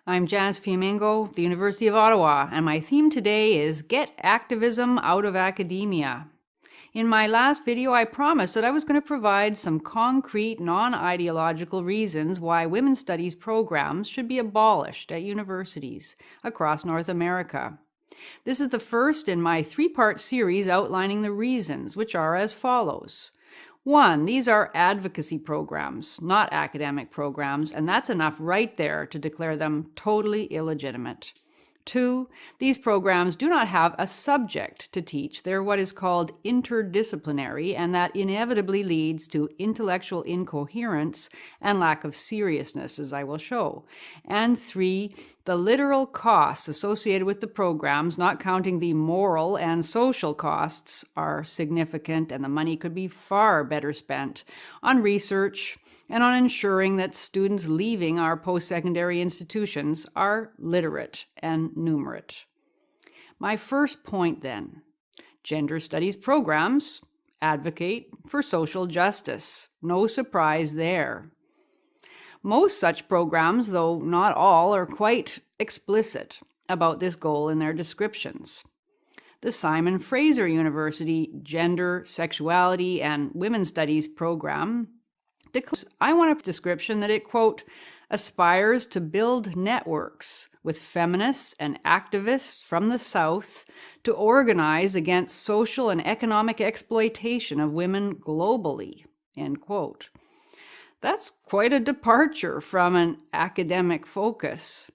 I'm Janice Fiemengo, the University of Ottawa, and my theme today is Get Activism Out of Academia. In my last video, I promised that I was going to provide some concrete, non-ideological reasons why women's studies programs should be abolished at universities across North America. This is the first in my three-part series outlining the reasons, which are as follows. 1, these are advocacy programs, not academic programs, and that's enough right there to declare them totally illegitimate. 2, these programs do not have a subject to teach. They're what is called interdisciplinary, and that inevitably leads to intellectual incoherence and lack of seriousness, as I will show. And 3, the literal costs associated with the programs, not counting the moral and social costs, are significant, and the money could be far better spent on research and on ensuring that students leaving our post-secondary institutions are literate and numerate. My first point then, gender studies programs advocate for social justice. No surprise there. Most such programs, though not all, are quite explicit about this goal in their descriptions. The Simon Fraser University Gender, Sexuality, and Women's Studies program declares, I want a description that it, quote, aspires to build networks with feminists and activists from the South to organize against social and economic exploitation of women globally, end quote. That's quite a departure from an academic focus.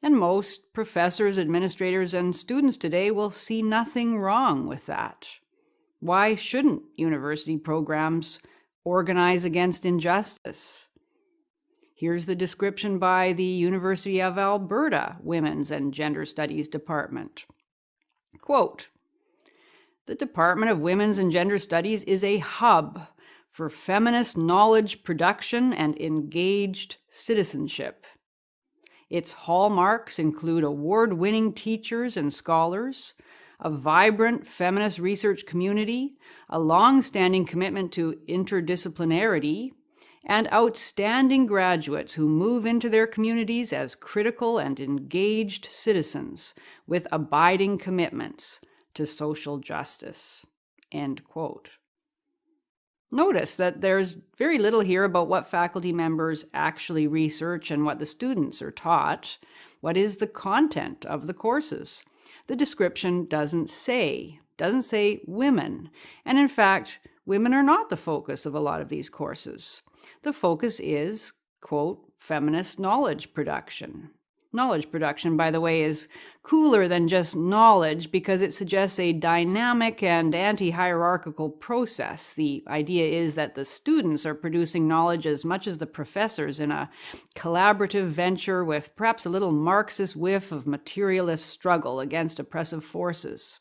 And most professors, administrators, and students today will see nothing wrong with that. Why shouldn't university programs organize against injustice? Here's the description by the University of Alberta Women's and Gender Studies Department. Quote, the Department of Women's and Gender Studies is a hub for feminist knowledge production and engaged citizenship. Its hallmarks include award-winning teachers and scholars, a vibrant feminist research community, a long-standing commitment to interdisciplinarity, and outstanding graduates who move into their communities as critical and engaged citizens with abiding commitments to social justice. End quote. Notice that there's very little here about what faculty members actually research and what the students are taught. What is the content of the courses? The description doesn't say women. And in fact, women are not the focus of a lot of these courses. The focus is, quote, feminist knowledge production. Knowledge production, by the way, is cooler than just knowledge because it suggests a dynamic and anti-hierarchical process. The idea is that the students are producing knowledge as much as the professors in a collaborative venture with perhaps a little Marxist whiff of materialist struggle against oppressive forces.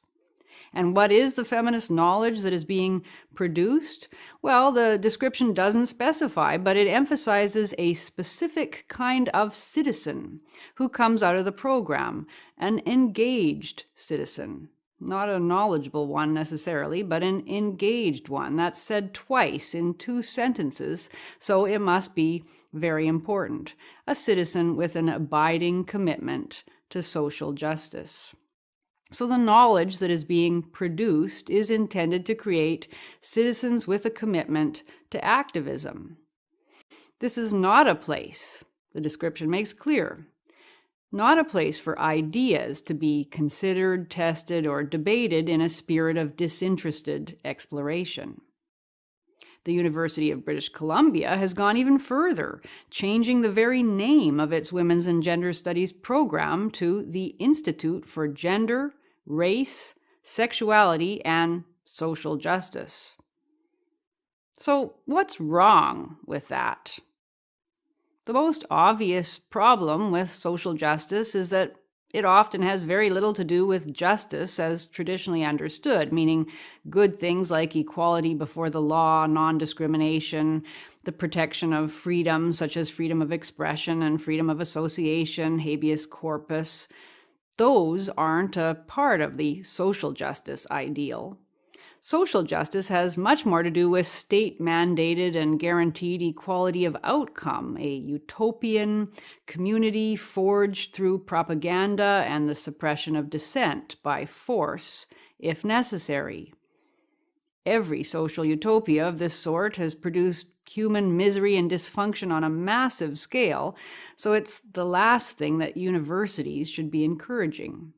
And what is the feminist knowledge that is being produced? Well, the description doesn't specify, but it emphasizes a specific kind of citizen who comes out of the program, an engaged citizen. Not a knowledgeable one necessarily, but an engaged one. That's said twice in 2 sentences, so it must be very important. A citizen with an abiding commitment to social justice. So the knowledge that is being produced is intended to create citizens with a commitment to activism. This is not a place, the description makes clear, not a place for ideas to be considered, tested, or debated in a spirit of disinterested exploration. The University of British Columbia has gone even further, changing the very name of its Women's and Gender Studies program to the Institute for Gender, Race, Sexuality, and Social Justice. So what's wrong with that? The most obvious problem with social justice is that it often has very little to do with justice as traditionally understood, meaning good things like equality before the law, non-discrimination, the protection of freedom such as freedom of expression and freedom of association, habeas corpus. Those aren't a part of the social justice ideal. Social justice has much more to do with state-mandated and guaranteed equality of outcome, a utopian community forged through propaganda and the suppression of dissent by force, if necessary. Every social utopia of this sort has produced human misery and dysfunction on a massive scale, so it's the last thing that universities should be encouraging.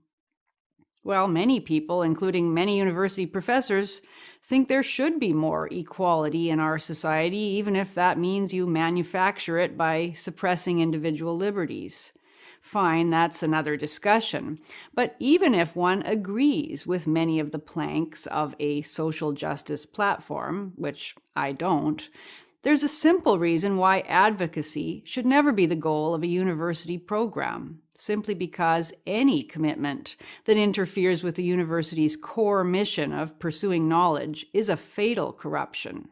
Well, many people, including many university professors, think there should be more equality in our society, even if that means you manufacture it by suppressing individual liberties. Fine, that's another discussion. But even if one agrees with many of the planks of a social justice platform, which I don't, there's a simple reason why advocacy should never be the goal of a university program, simply because any commitment that interferes with the university's core mission of pursuing knowledge is a fatal corruption.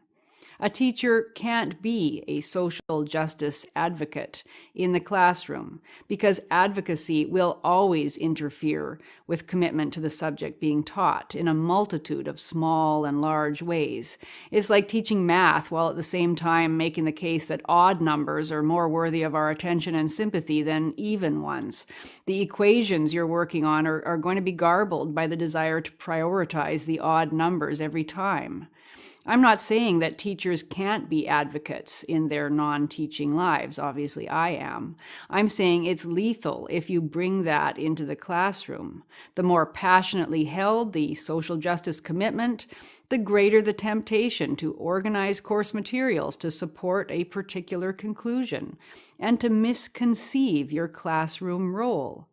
A teacher can't be a social justice advocate in the classroom because advocacy will always interfere with commitment to the subject being taught in a multitude of small and large ways. It's like teaching math while at the same time making the case that odd numbers are more worthy of our attention and sympathy than even ones. The equations you're working on are going to be garbled by the desire to prioritize the odd numbers every time. I'm not saying that teachers can't be advocates in their non-teaching lives. Obviously, I am. I'm saying it's lethal if you bring that into the classroom. The more passionately held the social justice commitment, the greater the temptation to organize course materials to support a particular conclusion and to misconceive your classroom role.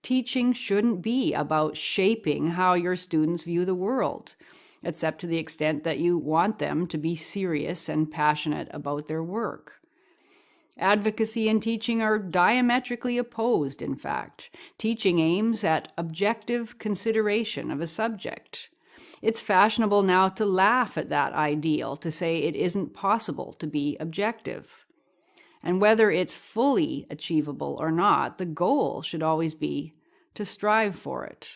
Teaching shouldn't be about shaping how your students view the world, except to the extent that you want them to be serious and passionate about their work. Advocacy and teaching are diametrically opposed, in fact. Teaching aims at objective consideration of a subject. It's fashionable now to laugh at that ideal, to say it isn't possible to be objective. And whether it's fully achievable or not, the goal should always be to strive for it.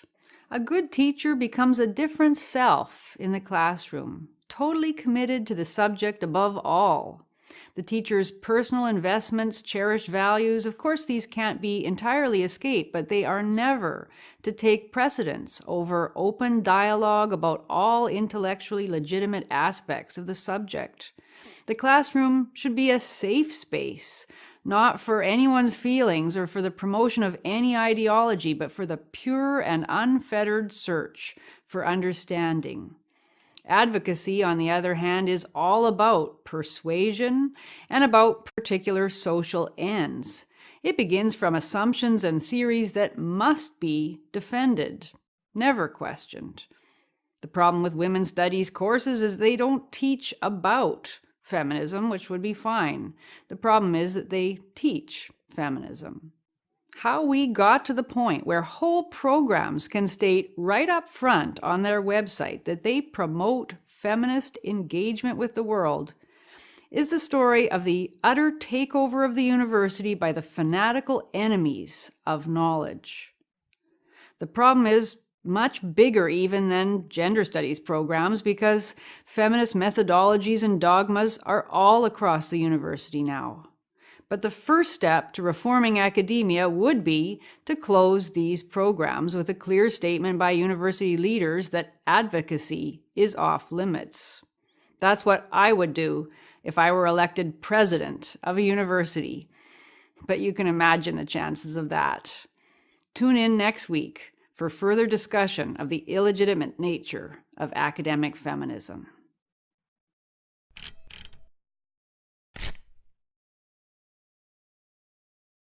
A good teacher becomes a different self in the classroom, totally committed to the subject above all. The teacher's personal investments, cherished values, of course these can't be entirely escaped, but they are never to take precedence over open dialogue about all intellectually legitimate aspects of the subject. The classroom should be a safe space, not for anyone's feelings or for the promotion of any ideology, but for the pure and unfettered search for understanding. Advocacy, on the other hand, is all about persuasion and about particular social ends. It begins from assumptions and theories that must be defended, never questioned. The problem with women's studies courses is they don't teach about feminism, which would be fine. The problem is that they teach feminism. How we got to the point where whole programs can state right up front on their website that they promote feminist engagement with the world is the story of the utter takeover of the university by the fanatical enemies of knowledge. The problem is much bigger even than gender studies programs because feminist methodologies and dogmas are all across the university now. But the first step to reforming academia would be to close these programs with a clear statement by university leaders that advocacy is off limits. That's what I would do if I were elected president of a university. But you can imagine the chances of that. Tune in next week for further discussion of the illegitimate nature of academic feminism.